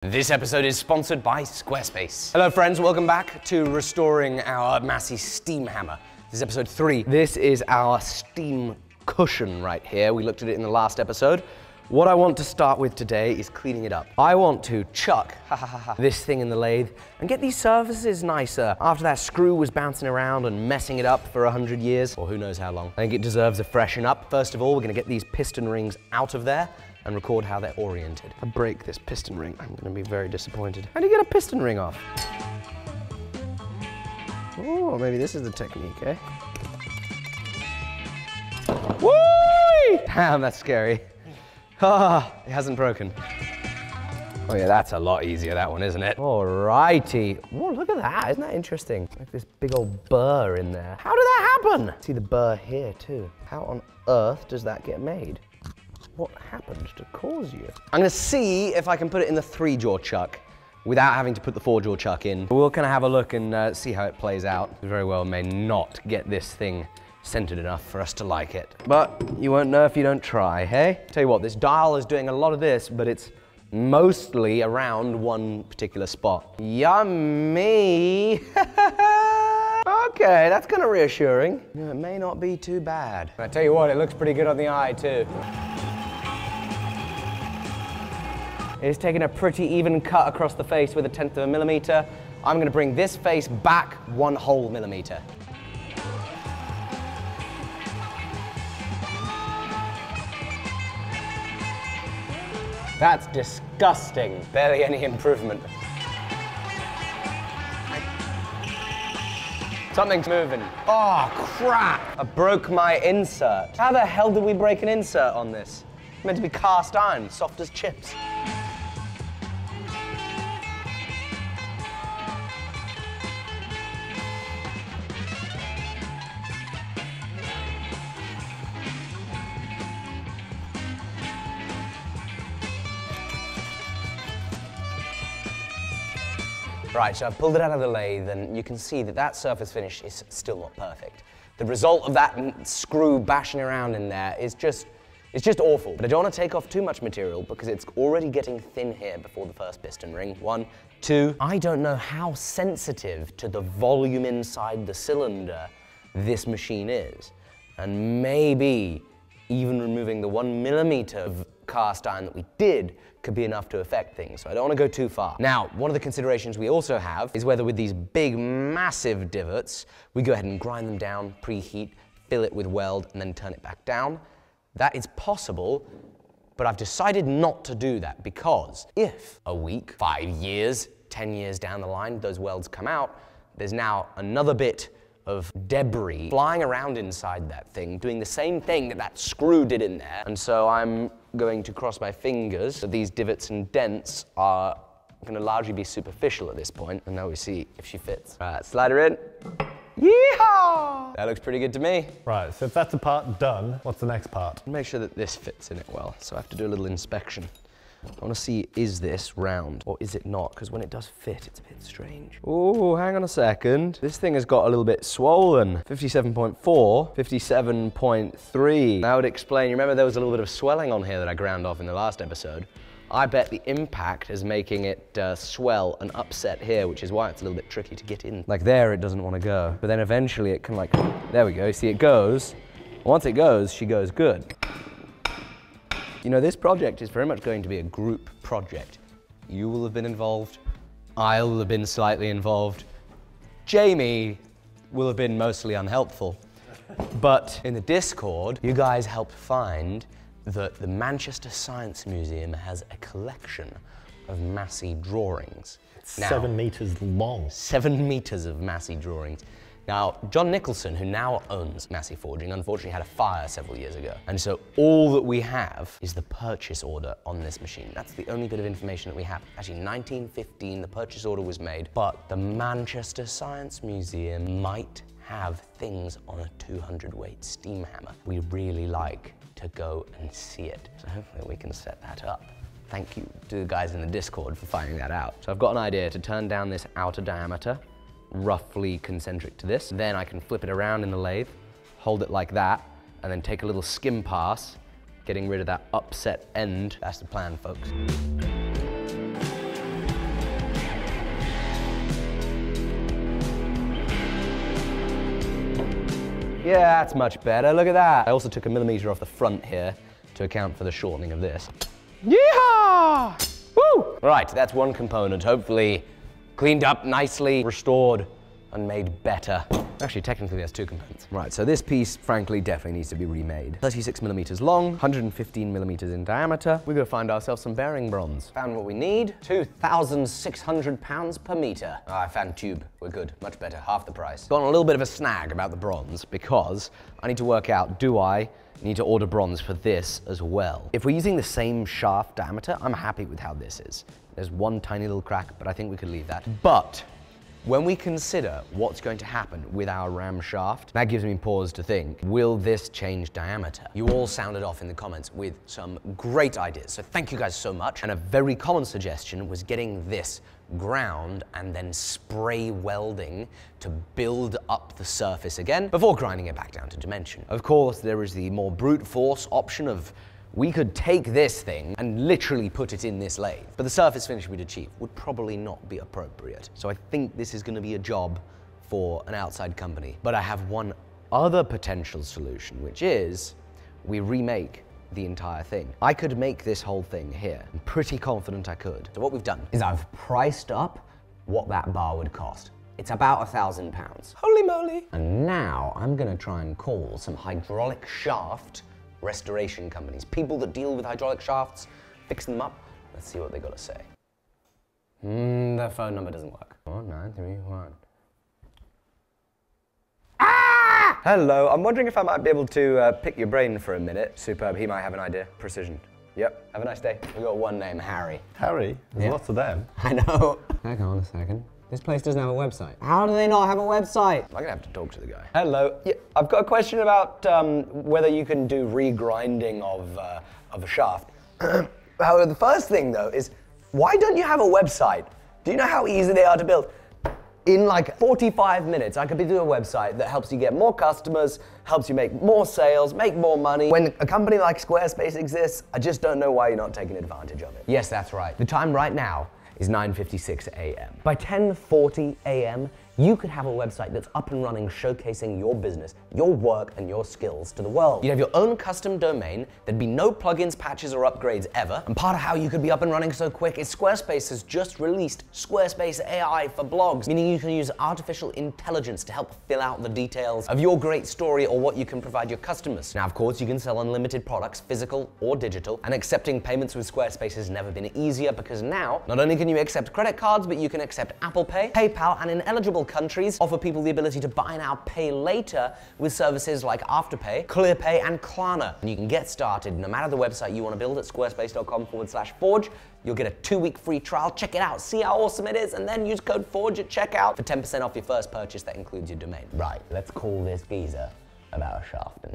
This episode is sponsored by Squarespace. Hello friends, welcome back to restoring our Massey steam hammer. This is episode 3. This is our steam cushion right here. We looked at it in the last episode. What I want to start with today is cleaning it up. I want to chuck this thing in the lathe and get these surfaces nicer. After that screw was bouncing around and messing it up for 100 years, or who knows how long. I think it deserves a freshen up. First of all, we're gonna get these piston rings out of there and record how they're oriented. If I break this piston ring, I'm gonna be very disappointed. How do you get a piston ring off? Oh, maybe this is the technique, eh? Woo! Damn, that's scary. Ah, it hasn't broken. Oh yeah, that's a lot easier, that one, isn't it? Alrighty. Whoa, look at that, isn't that interesting? Like this big old burr in there. How did that happen? See the burr here too. How on earth does that get made? What happened to cause you? I'm gonna see if I can put it in the 3-jaw chuck without having to put the 4-jaw chuck in. We'll kind of have a look and see how it plays out. We very well may not get this thing centered enough for us to like it. But you won't know if you don't try, hey? Tell you what, this dial is doing a lot of this, but it's mostly around one particular spot. Yummy! Okay, that's kind of reassuring. It may not be too bad. I tell you what, it looks pretty good on the eye too. It's taking a pretty even cut across the face with 1/10 of a millimeter. I'm gonna bring this face back 1 whole millimeter. That's disgusting. Barely any improvement. Something's moving. Oh, crap. I broke my insert. How the hell did we break an insert on this? It's meant to be cast iron, soft as chips. Right, so I've pulled it out of the lathe and you can see that that surface finish is still not perfect. The result of that screw bashing around in there is just awful. But I don't want to take off too much material because it's already getting thin here before the first piston ring. 1, 2. I don't know how sensitive to the volume inside the cylinder this machine is. And maybe even removing the 1 millimeter of cast iron that we did could be enough to affect things, so I don't want to go too far. Now, one of the considerations we also have is whether with these big, massive divots, we go ahead and grind them down, preheat, fill it with weld, and then turn it back down. That is possible, but I've decided not to do that because if a week, 5 years, 10 years down the line, those welds come out, there's now another bit of debris flying around inside that thing, doing the same thing that that screw did in there. And so I'm going to cross my fingers that these divots and dents are going to largely be superficial at this point. And now we see if she fits. All right, slide her in. Yeehaw! That looks pretty good to me. Right, so if that's the part done, what's the next part? Make sure that this fits in it well. So I have to do a little inspection. I want to see, is this round or is it not? Because when it does fit, it's a bit strange. Oh, hang on a second. This thing has got a little bit swollen. 57.4, 57.3. That would explain, you remember there was a little bit of swelling on here that I ground off in the last episode? I bet the impact is making it swell and upset here, which is why it's a little bit tricky to get in. Like there, it doesn't want to go. But then eventually it can like, there we go. You see, it goes. Once it goes, she goes good. You know, this project is very much going to be a group project. You will have been involved, I will have been slightly involved, Jamie will have been mostly unhelpful. But in the Discord, you guys helped find that the Manchester Science Museum has a collection of Massey drawings. It's 7 meters long. 7 meters of Massey drawings. Now, John Nicholson, who now owns Massey Forging, unfortunately had a fire several years ago. And so all that we have is the purchase order on this machine. That's the only bit of information that we have. Actually, 1915, the purchase order was made, but the Manchester Science Museum might have things on a 200-weight steam hammer. We really like to go and see it. So hopefully we can set that up. Thank you to the guys in the Discord for finding that out. So I've got an idea to turn down this outer diameter, roughly concentric to this. Then I can flip it around in the lathe, hold it like that, and then take a little skim pass, getting rid of that upset end. That's the plan, folks. Yeah, that's much better. Look at that. I also took a millimeter off the front here to account for the shortening of this. Yeehaw! Woo! Right, that's one component. Hopefully cleaned up nicely, restored, and made better. Actually, technically, there's two components. Right, so this piece, frankly, definitely needs to be remade. 36 millimeters long, 115 millimeters in diameter. We're gonna find ourselves some bearing bronze. Found what we need, 2,600 pounds per meter. Oh, I found tube, we're good, much better, half the price. Got on a little bit of a snag about the bronze because I need to work out, do I need to order bronze for this as well? If we're using the same shaft diameter, I'm happy with how this is. There's one tiny little crack, but I think we could leave that. But when we consider what's going to happen with our ram shaft, that gives me pause to think, will this change diameter? You all sounded off in the comments with some great ideas, so thank you guys so much. And a very common suggestion was getting this ground and then spray welding to build up the surface again before grinding it back down to dimension. Of course, there is the more brute force option of we could take this thing and literally put it in this lathe, but the surface finish we'd achieve would probably not be appropriate. So I think this is going to be a job for an outside company. But I have one other potential solution, which is we remake the entire thing. I could make this whole thing here. I'm pretty confident I could. So what we've done is I've priced up what that bar would cost. It's about £1,000. Holy moly! And now I'm going to try and call some hydraulic shaft restoration companies, people that deal with hydraulic shafts, fixing them up. Let's see what they got to say. Their phone number doesn't work. 4931. Ah! Hello, I'm wondering if I might be able to pick your brain for a minute. Superb, he might have an idea. Precision. Yep, have a nice day. We've got one name, Harry. Harry? There's lots of them. I know. Hang on a second. This place doesn't have a website. How do they not have a website? I'm gonna have to talk to the guy. Hello. Yeah, I've got a question about whether you can do regrinding of a shaft. However, the first thing though is, why don't you have a website? Do you know how easy they are to build? In like 45 minutes, I could be doing a website that helps you get more customers, helps you make more sales, make more money. When a company like Squarespace exists, I just don't know why you're not taking advantage of it. Yes, that's right. The time right now is 9:56 a.m. By 10:40 a.m., you could have a website that's up and running, showcasing your business, your work, and your skills to the world. You'd have your own custom domain, there'd be no plugins, patches, or upgrades ever, and part of how you could be up and running so quick is Squarespace has just released Squarespace AI for blogs, meaning you can use artificial intelligence to help fill out the details of your great story or what you can provide your customers. Now, of course, you can sell unlimited products, physical or digital, and accepting payments with Squarespace has never been easier because now, not only can you accept credit cards, but you can accept Apple Pay, PayPal, and in eligible countries, offer people the ability to buy now, pay later with services like Afterpay, ClearPay, and Klarna. And you can get started no matter the website you want to build at squarespace.com/forge. You'll get a 2-week free trial. Check it out, see how awesome it is, and then use code FORGE at checkout for 10% off your first purchase that includes your domain. Right, let's call this geezer about a shaft.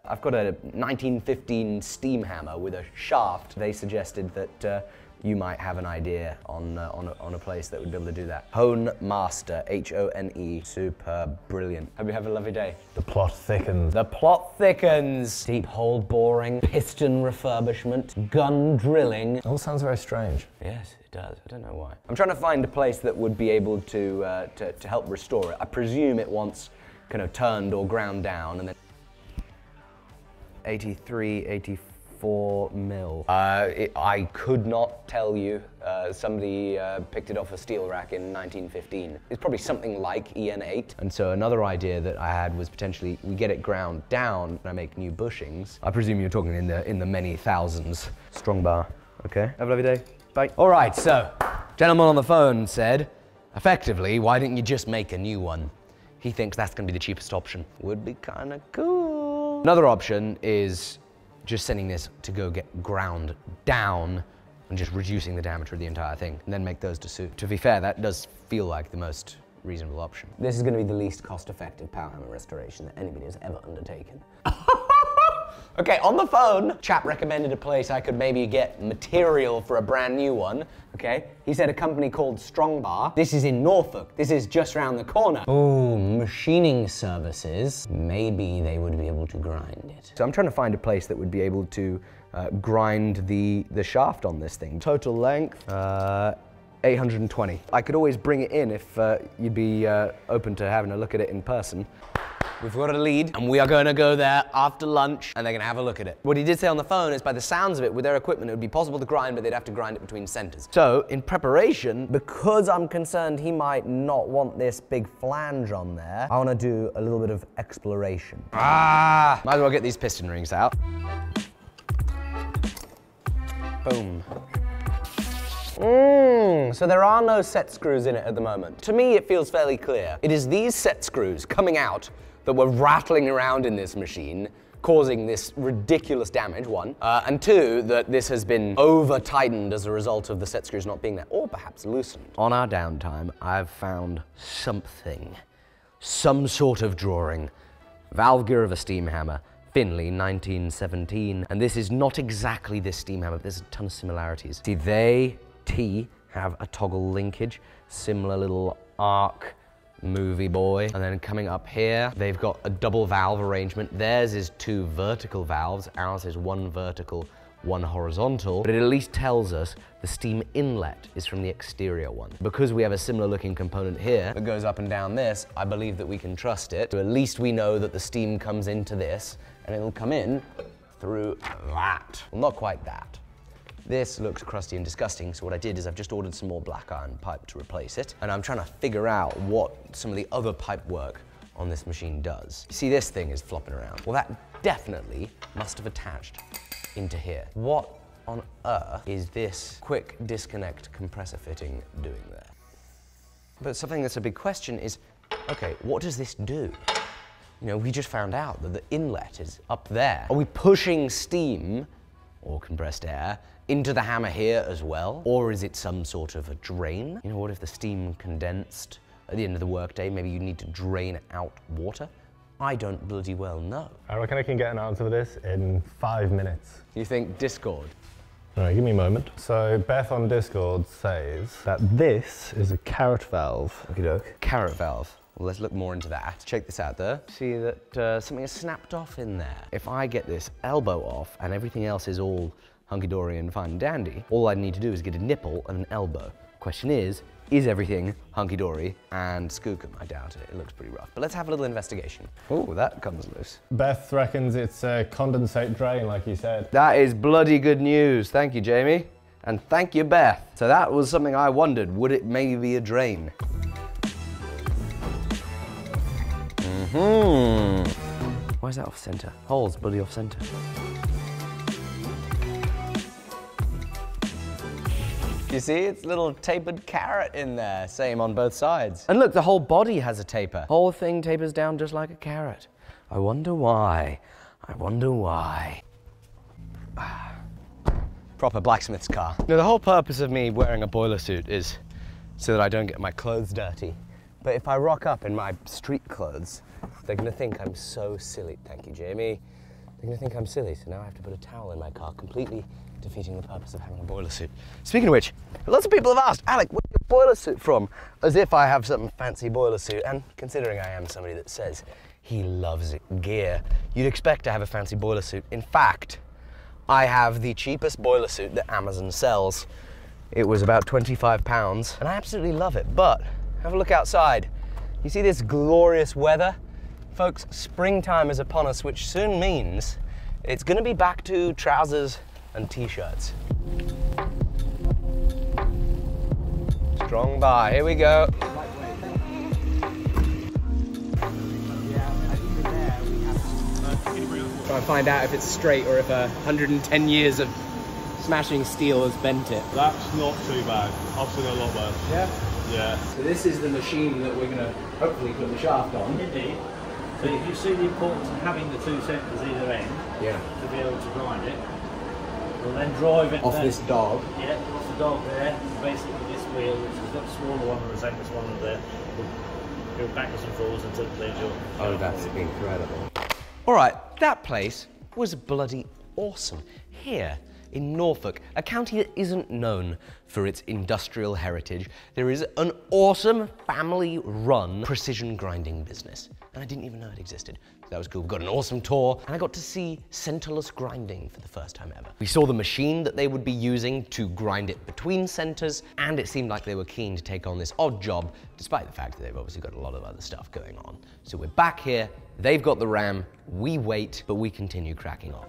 I've got a 1915 steam hammer with a shaft. They suggested that you might have an idea on a place that would be able to do that. Hone Master, H-O-N-E, superb, brilliant. Hope you have a lovely day. The plot thickens. The plot thickens. Deep hole boring, piston refurbishment, gun drilling. It all sounds very strange. Yes, it does. I don't know why. I'm trying to find a place that would be able to help restore it. I presume it once kind of turned or ground down and then 83, 84 mil. I could not tell you. Somebody picked it off a steel rack in 1915. It's probably something like EN8. And so another idea that I had was potentially we get it ground down and I make new bushings. I presume you're talking in the many thousands. Strong bar. Okay. Have a lovely day. Bye. All right. So, gentleman on the phone said, effectively, why didn't you just make a new one? He thinks that's going to be the cheapest option. Would be kind of cool. Another option is just sending this to go get ground down and just reducing the diameter of the entire thing and then make those to suit. To be fair, that does feel like the most reasonable option. This is going to be the least cost-effective power hammer restoration that anybody has ever undertaken. Okay, on the phone, chap recommended a place I could maybe get material for a brand new one, okay? He said a company called Strongbar. This is in Norfolk. This is just around the corner. Oh, machining services. Maybe they would be able to grind it. So I'm trying to find a place that would be able to grind the shaft on this thing. Total length, 820. I could always bring it in if you'd be open to having a look at it in person. We've got a lead, and we are going to go there after lunch, and they're going to have a look at it. What he did say on the phone is, by the sounds of it, with their equipment, it would be possible to grind, but they'd have to grind it between centers. So, in preparation, because I'm concerned he might not want this big flange on there, I want to do a little bit of exploration. Might as well get these piston rings out. Boom. So there are no set screws in it at the moment. To me, it feels fairly clear. It is these set screws coming out that were rattling around in this machine, causing this ridiculous damage, one, and two, that this has been over-tightened as a result of the set screws not being there, or perhaps loosened. On our downtime, I've found something, some sort of drawing. Valve gear of a steam hammer, Finley, 1917, and this is not exactly this steam hammer, but there's a ton of similarities. See, they, T, have a toggle linkage, similar little arc movie boy. And then coming up here, they've got a double valve arrangement. Theirs is 2 vertical valves, ours is 1 vertical, 1 horizontal, but it at least tells us the steam inlet is from the exterior one. Because we have a similar looking component here that goes up and down this, I believe that we can trust it. So at least we know that the steam comes into this, and it'll come in through that. Well, not quite that. This looks crusty and disgusting, so what I did is I've just ordered some more black iron pipe to replace it, and I'm trying to figure out what some of the other pipe work on this machine does. You see, this thing is flopping around. Well, that definitely must have attached into here. What on earth is this quick disconnect compressor fitting doing there? But something that's a big question is, okay, what does this do? You know, we just found out that the inlet is up there. Are we pushing steam or compressed air into the hammer here as well? Or is it some sort of a drain? You know, what if the steam condensed at the end of the workday? Maybe you need to drain out water? I don't bloody well know. I reckon I can get an answer for this in 5 minutes. You think Discord? All right, give me a moment. So Beth on Discord says that this is a carrot valve. Okie doke. Carrot valve. Well, let's look more into that. Check this out there. See that something is snapped off in there. If I get this elbow off and everything else is all hunky-dory and fine and dandy, all I need to do is get a nipple and an elbow. Question is everything hunky-dory and skookum? I doubt it. It looks pretty rough. But let's have a little investigation. Oh, that comes loose. Beth reckons it's a condensate drain, like you said. That is bloody good news. Thank you, Jamie. And thank you, Beth. So that was something I wondered. Would it maybe be a drain? Why is that off center? Hole's bloody off center. You see, it's a little tapered carrot in there. Same on both sides. And look, the whole body has a taper. Whole thing tapers down just like a carrot. I wonder why. I wonder why. Proper blacksmith's car. Now, the whole purpose of me wearing a boiler suit is so that I don't get my clothes dirty. But if I rock up in my street clothes, they're gonna think I'm so silly. Thank you, Jamie. They're gonna think I'm silly, so now I have to put a towel in my car, completely defeating the purpose of having a boiler suit. Speaking of which, lots of people have asked, Alec, where's your boiler suit from? As if I have some fancy boiler suit, and considering I am somebody that says he loves gear, you'd expect to have a fancy boiler suit. In fact, I have the cheapest boiler suit that Amazon sells. It was about £25, and I absolutely love it, but have a look outside. You see this glorious weather? Folks, springtime is upon us, which soon means it's gonna be back to trousers and t-shirts. Strong bar, here we go. Try and find out if it's straight or if 110 years of smashing steel has bent it. That's not too bad. I've seen a lot worse. Yeah? Yeah. So this is the machine that we're gonna hopefully put the shaft on. Indeed. So you see the importance of having the 2 centres either end, Yeah. to be able to grind it. We'll then drive it Off down. this dog. Yeah, off the dog there. Basically this wheel, which has got a smaller one and the same as one there, will go backwards and forwards until it clears your... Oh, that's incredible. All right, that place was bloody awesome. Here, in Norfolk, a county that isn't known for its industrial heritage. There is an awesome family-run precision grinding business, and I didn't even know it existed. So that was cool. We got an awesome tour, and I got to see centerless grinding for the first time ever. We saw the machine that they would be using to grind it between centers, and it seemed like they were keen to take on this odd job, despite the fact that they've obviously got a lot of other stuff going on. So we're back here, they've got the RAM, we wait, but we continue cracking on.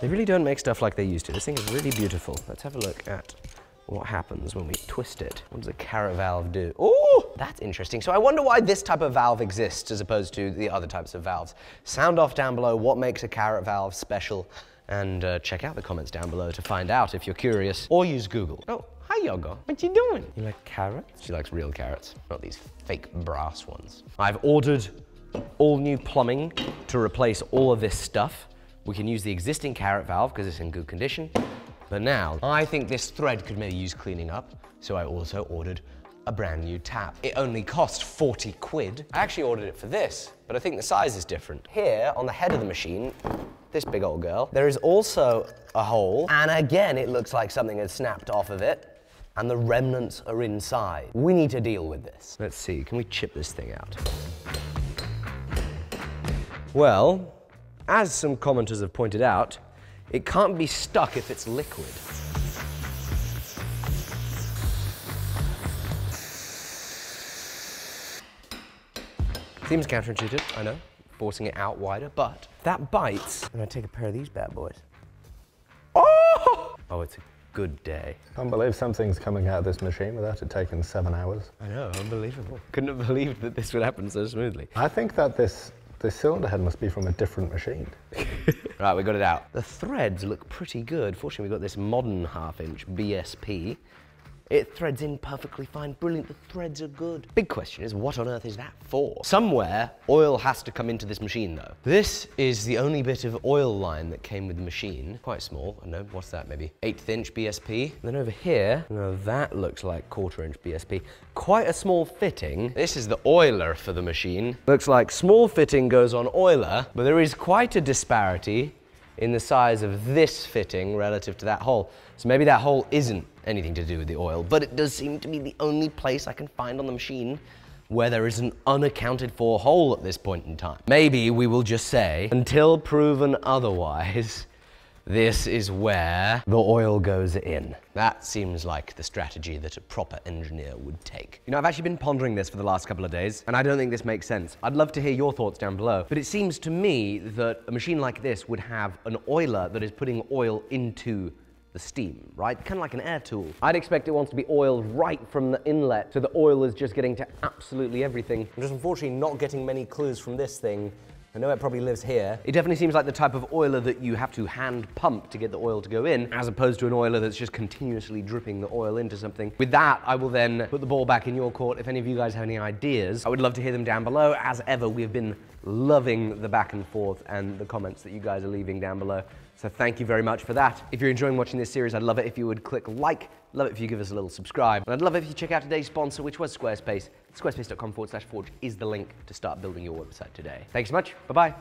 They really don't make stuff like they used to. This thing is really beautiful. Let's have a look at what happens when we twist it. What does a carrot valve do? Oh, that's interesting. So I wonder why this type of valve exists as opposed to the other types of valves. Sound off down below what makes a carrot valve special, and check out the comments down below to find out if you're curious, or use Google. Oh, hi Yogo, what you doing? You like carrots? She likes real carrots, not these fake brass ones. I've ordered all new plumbing to replace all of this stuff. We can use the existing carrot valve because it's in good condition. But now, I think this thread could maybe use cleaning up, so I also ordered a brand new tap. It only cost 40 quid. I actually ordered it for this, but I think the size is different. Here, on the head of the machine, this big old girl, there is also a hole, and again, it looks like something had snapped off of it, and the remnants are inside. We need to deal with this. Let's see, can we chip this thing out? Well, as some commenters have pointed out, it can't be stuck if it's liquid. Seems counterintuitive, I know, forcing it out wider, but that bites. I'm gonna take a pair of these bad boys. Oh! Oh, it's a good day. Can't believe something's coming out of this machine without it taking 7 hours. I know, unbelievable. Couldn't have believed that this would happen so smoothly. I think that this cylinder head must be from a different machine. Right, we got it out. The threads look pretty good. Fortunately, we've got this modern 1/2" BSP. It threads in perfectly fine, brilliant, the threads are good. Big question is, what on earth is that for? Somewhere, oil has to come into this machine though. This is the only bit of oil line that came with the machine. Quite small, I don't know, what's that, maybe 1/8" BSP. And then over here, no, that looks like 1/4" BSP. Quite a small fitting. This is the oiler for the machine. Looks like small fitting goes on oiler, but there is quite a disparity in the size of this fitting relative to that hole. So maybe that hole isn't anything to do with the oil, but it does seem to be the only place I can find on the machine where there is an unaccounted for hole at this point in time. Maybe we will just say, until proven otherwise, this is where the oil goes in. That seems like the strategy that a proper engineer would take. You know, I've actually been pondering this for the last couple of days, and I don't think this makes sense. I'd love to hear your thoughts down below, but it seems to me that a machine like this would have an oiler that is putting oil into the steam, right? Kind of like an air tool. I'd expect it wants to be oiled right from the inlet, so the oil is just getting to absolutely everything. I'm just unfortunately not getting many clues from this thing. I know it probably lives here. It definitely seems like the type of oiler that you have to hand pump to get the oil to go in, as opposed to an oiler that's just continuously dripping the oil into something. With that, I will then put the ball back in your court. If any of you guys have any ideas, I would love to hear them down below. As ever, we've been loving the back and forth and the comments that you guys are leaving down below. So thank you very much for that. If you're enjoying watching this series, I'd love it if you would click like, love it if you give us a little subscribe, and I'd love it if you check out today's sponsor, which was Squarespace. Squarespace.com/forge is the link to start building your website today. Thanks so much, bye-bye.